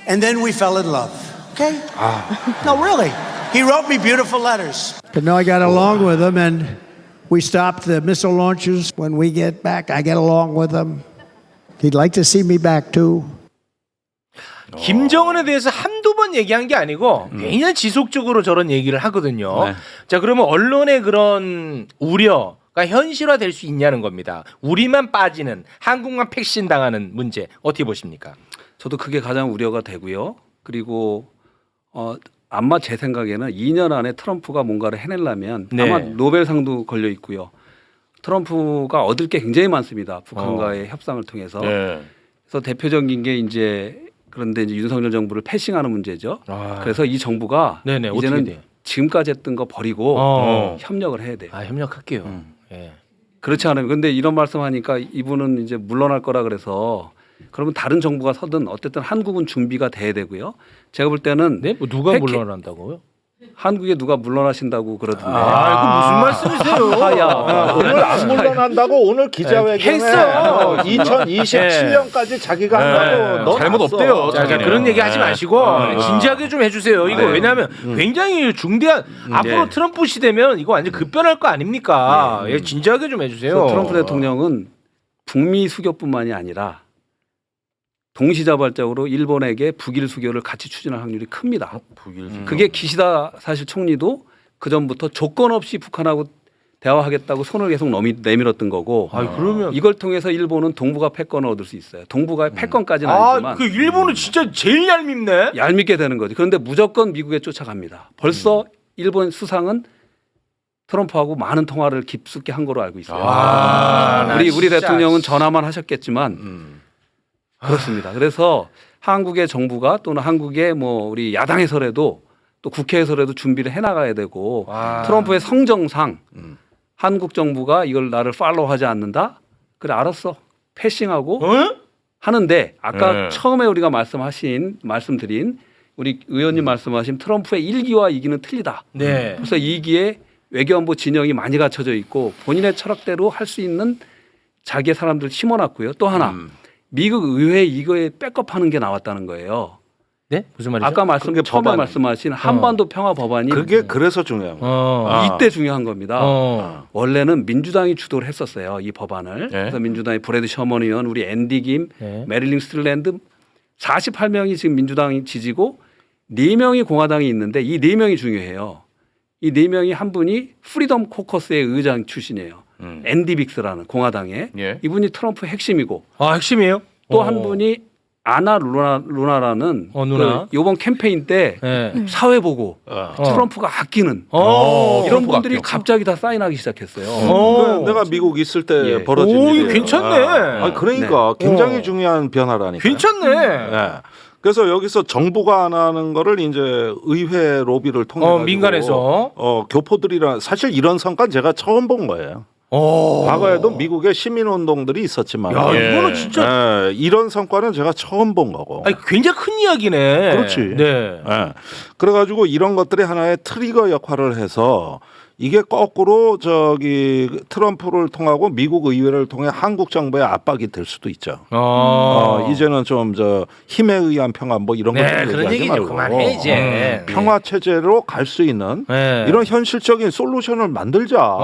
and then we fell in love. Okay? No, really. He wrote me beautiful letters. But no, I got along with him, and we stopped the missile launches. When we get back, I get along with him. He'd like to see me back, too. 김정은에 대해서 한두 번 얘기한 게 아니고 굉장히 지속적으로 저런 얘기를 하거든요. 네. 자, 그러면 언론의 그런 우려가 현실화될 수 있냐는 겁니다. 우리만 빠지는, 한국만 패신당하는 문제 어떻게 보십니까? 저도 그게 가장 우려가 되고요. 그리고 아마 제 생각에는 2년 안에 트럼프가 뭔가를 해내려면 네. 아마 노벨상도 걸려 있고요. 트럼프가 얻을 게 굉장히 많습니다. 북한과의 협상을 통해서. 네. 그래서 대표적인 게 이제 그런데 이제 윤석열 정부를 패싱하는 문제죠. 그래서 이 정부가 네네, 어떻게 이제는 돼요? 지금까지 했던 거 버리고 협력을 해야 돼요. 아, 협력할게요. 예. 그렇지 않으면 근데 이런 말씀하니까 이분은 이제 물러날 거라 그래서 그러면 다른 정부가 서든 어쨌든 한국은 준비가 돼야 되고요. 제가 볼 때는 네? 뭐 누가 물러난다고요? 한국에 누가 물러나신다고 그러던데. 아, 이거 무슨 말씀이세요? 하야. 오늘 안 물러난다고 오늘 기자회견에 했어. 2027년까지 자기가 한다고 넣어놨어. 잘못 없대요. 자, 자기는. 그런 얘기 하지 마시고 진지하게 좀 해주세요. 이거 왜냐하면 굉장히 중대한 앞으로 트럼프 시대면 이거 완전 급변할 거 아닙니까? 예, 진지하게 좀 해주세요. 그래서 트럼프 대통령은 북미 수교뿐만이 아니라 동시자발적으로 일본에게 북일 수교를 같이 추진할 확률이 큽니다. 그게 기시다 사실 총리도 그 전부터 조건 없이 북한하고 대화하겠다고 손을 계속 내밀었던 거고. 그러면 이걸 통해서 일본은 동북아 패권을 얻을 수 있어요. 동북아의 패권까지는 아니지만 그 일본은 진짜 제일 얄밉네. 얄밉게 되는 거죠. 그런데 무조건 미국에 쫓아갑니다. 벌써 일본 수상은 트럼프하고 많은 통화를 깊숙이 한 거로 알고 있어요. 우리 진짜. 대통령은 전화만 하셨겠지만 그렇습니다. 그래서 한국의 정부가 또는 한국의 뭐 우리 야당에서라도 또 국회에서라도 준비를 해나가야 되고 트럼프의 성정상 한국 정부가 이걸 나를 팔로우하지 않는다? 그래 알았어. 패싱하고 하는데 아까 처음에 우리가 말씀드린 우리 의원님 말씀하신 트럼프의 1기와 2기는 틀리다. 네. 그래서 2기에 외교안보 진영이 많이 갖춰져 있고 본인의 철학대로 할 수 있는 자기의 사람들 심어놨고요. 또 하나 미국 의회 이거에 백업하는 게 나왔다는 거예요. 네? 무슨 말이죠? 아까 그게 처음에 법안이. 말씀하신 한반도 평화 법안이 그게 그래서 중요한 거예요. 이때 중요한 겁니다. 원래는 민주당이 주도를 했었어요. 이 법안을. 그래서 민주당의 브래드 셔먼 의원, 우리 앤디 김, 메릴린 스틸랜드 48명이 지금 민주당이 지지고 4명이 공화당이 있는데 이 4명이 중요해요. 이 4명이 한 분이 프리덤 코커스의 의장 출신이에요. 앤디 빅스라는 공화당의 예. 이분이 트럼프 핵심이고 핵심이에요? 또 한 분이 아나 루나라는 누나. 그 이번 캠페인 때 네. 사회 보고 트럼프가 아끼는 이런 트럼프가 분들이 아껴. 갑자기 다 사인하기 시작했어요. 그 내가 미국 있을 때 예. 벌어진 오, 일이에요. 괜찮네. 그러니까 굉장히 중요한 변화라니까. 괜찮네. 네. 그래서 여기서 정부가 안 하는 거를 이제 의회 로비를 통해 가지고 민간에서. 교포들이랑 사실 이런 성과는 제가 처음 본 거예요. 과거에도 미국에 시민운동들이 있었지만 야, 이거는 진짜 이런 성과는 제가 처음 본 거고. 굉장히 큰 이야기네. 그렇지. 네. 예. 그래가지고 이런 것들이 하나의 트리거 역할을 해서 이게 거꾸로 트럼프를 통하고 미국 의회를 통해 한국 정부의 압박이 될 수도 있죠. 이제는 좀 힘에 의한 평화 뭐 이런 것들 그런 얘기하지 얘기 말고 좀 그만해 이제. 평화 체제로 갈 수 있는 네. 이런 현실적인 솔루션을 만들자.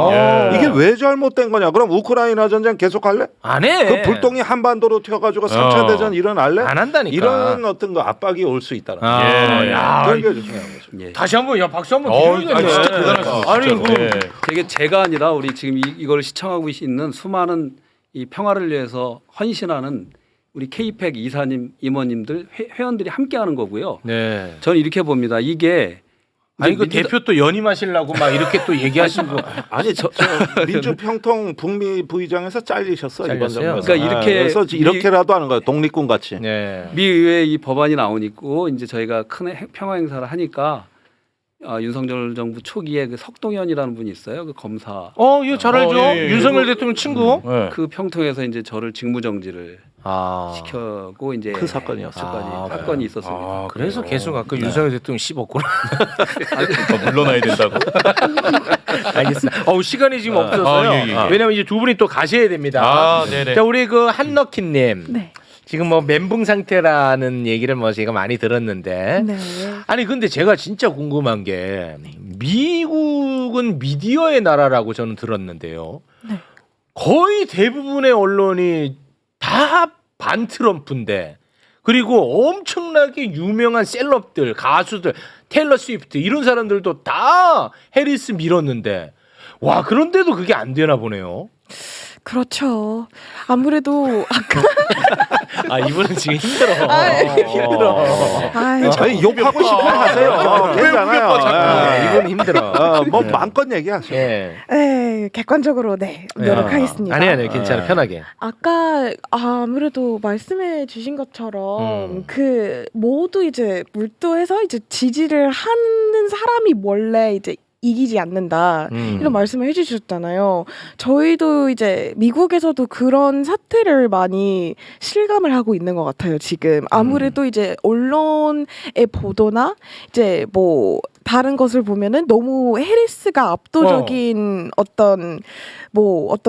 이게 왜 잘못된 거냐? 그럼 우크라이나 전쟁 계속할래? 안 해. 그 불똥이 한반도로 튀어가지고 3차 대전 일어날래? 안 한다니까. 이런 어떤 거 압박이 올 수 있다는 거. 야, 그런 게 중요한 거죠. 예. 다시 한번 박수 한번 드려야겠네. 진짜 대단하시다. 아니 진짜로. 이거 예. 되게 제가 아니라 우리 지금 이걸 시청하고 있는 수많은 이 평화를 위해서 헌신하는 우리 K-팩 이사님, 임원님들, 회원들이 함께하는 거고요. 네. 저는 이렇게 봅니다. 이게 아니 그 대표 또 연임하시려고 막 이렇게 또 얘기하시고 아니 저 민주평통 북미 부의장에서 잘리셨어 이번 잘렸어요? 정부에서. 그러니까 이렇게 그래서 이렇게라도 하는 거예요. 독립군 같이. 네. 미 의회에 이 법안이 나오니까 이제 저희가 큰 평화 행사를 하니까 윤석열 정부 초기에 그 석동현이라는 분이 있어요. 그 검사. 이거 잘 알죠. 예. 윤석열 대통령 친구. 네. 그 평통에서 이제 저를 직무정지를 시켜고 이제 큰 사건이었어요. 사건이 있었습니다. 그래서 계속 아까 윤석열 대통령 씹었구나. 물러나야 된다고. 알겠습니다. 시간이 지금 없어서요. 예. 왜냐면 이제 두 분이 또 가셔야 됩니다. 네네. 자, 우리 그 한럭키님. 네. 지금 뭐 멘붕 상태라는 얘기를 뭐 제가 많이 들었는데. 네. 아니 근데 제가 진짜 궁금한 게 미국은 미디어의 나라라고 저는 들었는데요. 네. 거의 대부분의 언론이 다 반트럼프인데 그리고 엄청나게 유명한 셀럽들, 가수들, 테일러 스위프트 이런 사람들도 다 해리스 밀었는데 와 그런데도 그게 안 되나 보네요. 그렇죠. 아무래도 아까 이분은 지금 힘들어. 힘들어. 아니 욕하고 싶어 하세요. 괜찮아요. 이분 힘들어. 뭐 마음껏 얘기하세요. 예. 네, 객관적으로 노력하겠습니다. 아니 괜찮아 편하게. 아까 아무래도 말씀해 주신 것처럼 그 모두 이제 몰두해서 이제 지지를 하는 사람이 원래 이제 이기지 않는다 이런 말씀을 해주셨잖아요. 저희도 이제 미국에서도 그런 사태를 많이 실감을 하고 있는 것 같아요. 지금 아무래도 이제 언론의 보도나 이제 뭐 다른 것을 보면은 너무 해리스가 압도적인 어떤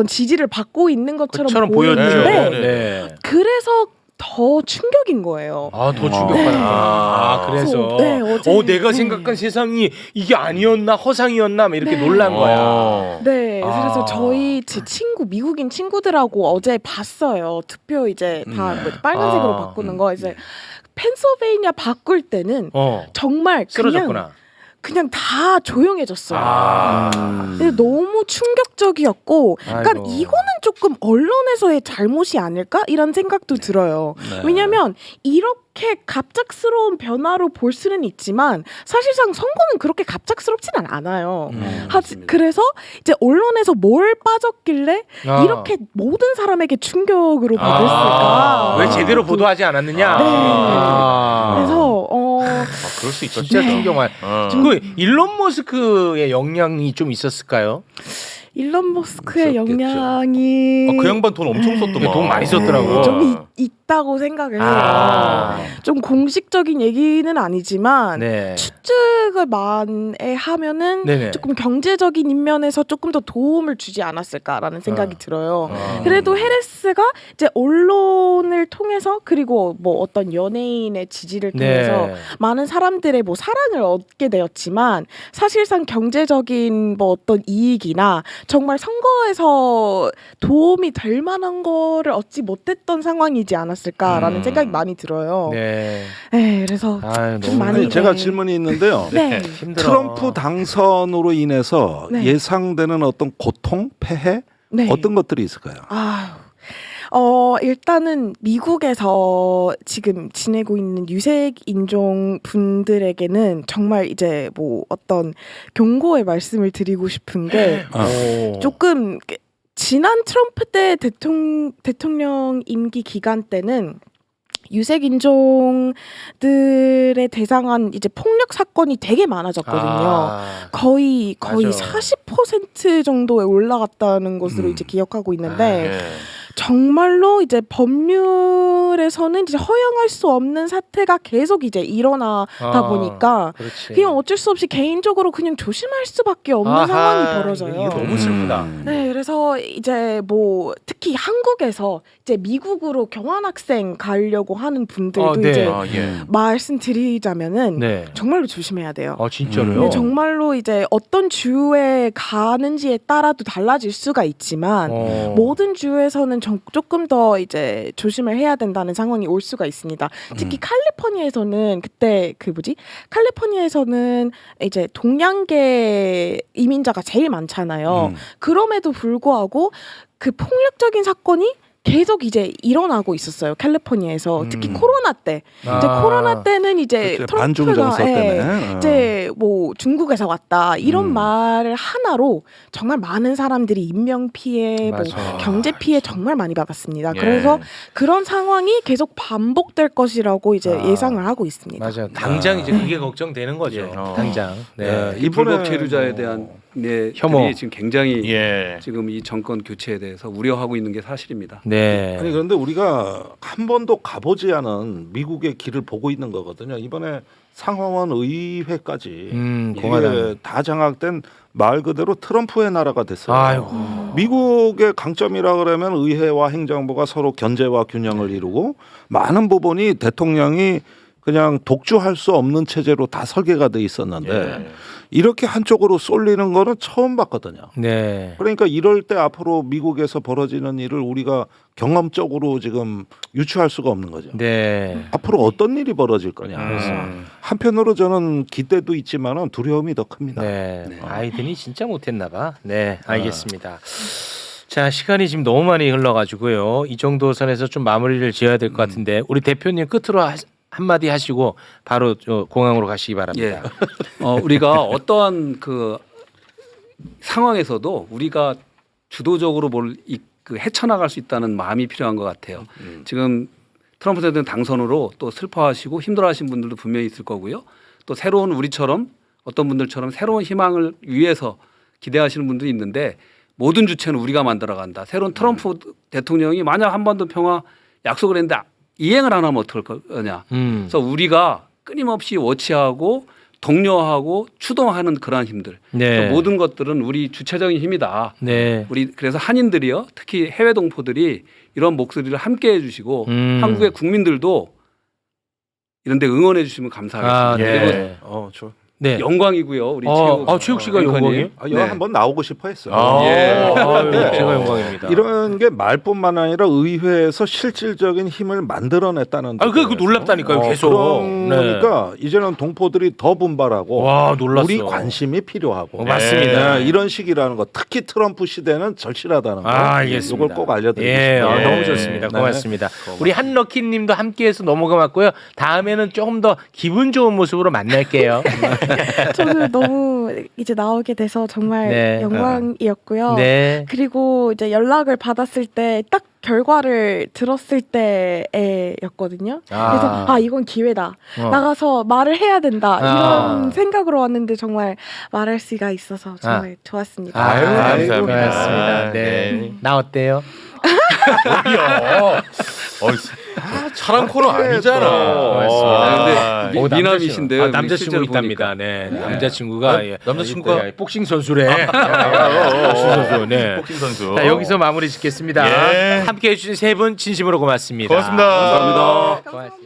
지지를 받고 있는 것처럼 보였는데 네. 그래서 더 충격인 거예요. 더 충격받았다. 그래서 네, 어제, 내가 생각한 세상이 이게 아니었나 허상이었나 막 이렇게 네. 놀란 거야. 네, 그래서 저희 제 친구 미국인 친구들하고 어제 봤어요. 투표 이제 다 빨간색으로 바꾸는 거 이제 펜실베이니아 바꿀 때는 정말 쓰러졌구나. 그냥 다 조용해졌어요. 근데 너무 충격적이었고, 그러니까 이거는 조금 언론에서의 잘못이 아닐까 이런 생각도 들어요. 왜냐하면 이렇게 갑작스러운 변화로 볼 수는 있지만 사실상 선거는 그렇게 갑작스럽지는 않아요. 그래서 이제 언론에서 뭘 빠졌길래 이렇게 모든 사람에게 충격으로 받았을까? 왜 제대로 보도하지 않았느냐? 그래서 그럴 수 있죠. 진짜 충격만. 그 일론 머스크의 영향이 좀 있었을까요? 일론 머스크의 있었겠죠. 영향이 그 양반 돈 엄청 썼더만. 돈 많이 썼더라고. 좀 있다고 생각을 해요. 좀 공식적인 얘기는 아니지만 추측을 만하면은 네네. 조금 경제적인 면에서 조금 더 도움을 주지 않았을까라는 생각이 들어요. 그래도 해리스가 이제 언론을 통해서 그리고 뭐 어떤 연예인의 지지를 통해서 많은 사람들의 뭐 사랑을 얻게 되었지만 사실상 경제적인 뭐 어떤 이익이나 정말 선거에서 도움이 될 만한 거를 얻지 못했던 상황이지 않았을까라는 생각이 많이 들어요. 네, 그래서 좀 많이 제가 질문이 있는데요. 네. 힘들어. 트럼프 당선으로 인해서 네. 예상되는 어떤 고통, 폐해 네. 어떤 것들이 있을까요? 일단은 미국에서 지금 지내고 있는 유색 인종 분들에게는 정말 이제 뭐 어떤 경고의 말씀을 드리고 싶은 게 조금 지난 트럼프 때 대통령 임기 기간 때는 유색 인종들에 대상한 이제 폭력 사건이 되게 많아졌거든요. 거의 맞아. 40% 정도에 올라갔다는 것으로 이제 기억하고 있는데 정말로 이제 법률에서는 이제 허용할 수 없는 사태가 계속 이제 일어나다 보니까 그냥 어쩔 수 없이 개인적으로 그냥 조심할 수밖에 없는 상황이 벌어져요. 이게 너무 슬프다. 네, 그래서 이제 뭐 특히 한국에서 이제 미국으로 교환학생 가려고 하는 분들도 이제 말씀드리자면은 정말로 조심해야 돼요. 진짜로요? 네, 정말로 이제 어떤 주에 가는지에 따라도 달라질 수가 있지만 모든 주에서는 조금 더 이제 조심을 해야 된다는 상황이 올 수가 있습니다. 특히 캘리포니아에서는 그때 캘리포니아에서는 이제 동양계 이민자가 제일 많잖아요. 그럼에도 불구하고 그 폭력적인 사건이 계속 이제 일어나고 있었어요. 캘리포니아에서 특히 코로나 때. 이제 아. 코로나 때는 이제 그렇죠. 반중 트럼프가 정서 때문에. 이제 뭐 중국에서 왔다 이런 말 하나로 정말 많은 사람들이 인명 피해, 뭐 맞아요. 경제 피해 정말 많이 받았습니다. 예. 그래서 그런 상황이 계속 반복될 것이라고 이제 예상을 하고 있습니다. 맞아요. 당장 이제 그게 걱정되는 거죠. 예. 당장. 네. 이 불법 체류자에 대한 혐오. 혐오 지금 굉장히 예. 지금 이 정권 교체에 대해서 우려하고 있는 게 사실입니다. 네. 아니 그런데 우리가 한 번도 가보지 않은 미국의 길을 보고 있는 거거든요. 이번에 상하원 의회까지 공화당. 이게 다 장악된 말 그대로 트럼프의 나라가 됐어요. 아이고. 미국의 강점이라 그러면 의회와 행정부가 서로 견제와 균형을 이루고 많은 부분이 대통령이 그냥 독주할 수 없는 체제로 다 설계가 돼 있었는데 예. 이렇게 한쪽으로 쏠리는 거는 처음 봤거든요. 네. 그러니까 이럴 때 앞으로 미국에서 벌어지는 일을 우리가 경험적으로 지금 유추할 수가 없는 거죠. 네. 앞으로 어떤 일이 벌어질 거냐. 음. 한편으로 저는 기대도 있지만은 두려움이 더 큽니다. 네. 아이들이 진짜 못했나 봐. 네, 알겠습니다. 자, 시간이 지금 너무 많이 흘러가지고요. 이 정도 선에서 좀 마무리를 지어야 될 것 같은데 우리 대표님 끝으로 한마디 하시고 바로 공항으로 가시기 바랍니다. 예. 우리가 어떠한 그 상황에서도 우리가 주도적으로 그 헤쳐나갈 수 있다는 마음이 필요한 것 같아요. 지금 트럼프 대통령 당선으로 또 슬퍼하시고 힘들어하신 분들도 분명히 있을 거고요. 또 새로운 우리처럼 어떤 분들처럼 새로운 희망을 위해서 기대하시는 분들이 있는데 모든 주체는 우리가 만들어간다. 새로운 트럼프 대통령이 만약 한반도 평화 약속을 했는데 이행을 안 하면 어떨 거냐. 그래서 우리가 끊임없이 워치하고 독려하고 추동하는 그러한 힘들. 네. 그래서 모든 것들은 우리 주체적인 힘이다. 네. 우리 그래서 한인들이요, 특히 해외 동포들이 이런 목소리를 함께 해주시고 한국의 국민들도 이런데 응원해 주시면 감사하겠습니다. 아, 네. 그리고 좋아. 네. 영광이고요. 우리 최욱 씨가 앵커님. 영광이에요? 여기 네. 한번 나오고 싶어 했어요. 예. 네. 제가 영광입니다. 이런 게 말뿐만 아니라 의회에서 실질적인 힘을 만들어냈다는. 아, 그거 놀랍다니까요, 계속. 그러니까 이제는 동포들이 더 분발하고 와, 놀랐어. 우리 관심이 필요하고. 맞습니다. 네, 이런 식이라는 거. 특히 트럼프 시대는 절실하다는 거. 알겠습니다. 이걸 꼭 알려드리고 예, 싶어요. 너무 좋습니다. 네. 고맙습니다. 우리 한럭키님도 함께해서 너무 고맙고요. 다음에는 조금 더 기분 좋은 모습으로 만날게요. 저는 너무 이제 나오게 돼서 정말 네. 영광이었고요. 네. 그리고 이제 연락을 받았을 때 딱 결과를 들었을 때였거든요. 그래서 이건 기회다. 나가서 말을 해야 된다. 이런 생각으로 왔는데 정말 말할 수가 있어서 정말 좋았습니다. 감사합니다. 고맙습니다. 네. 나 어때요? 차랑 코너 아니잖아. 고맙습니다. 근데 미남이신데요. 남자친구 실제로 있답니다. 네. 남자친구가 남자친구가 복싱 선수래. 복싱 선수. 네. 복싱 선수. 자, 여기서 마무리 짓겠습니다. 예. 함께 해주신 세 분 진심으로 고맙습니다. 고맙습니다. 감사합니다.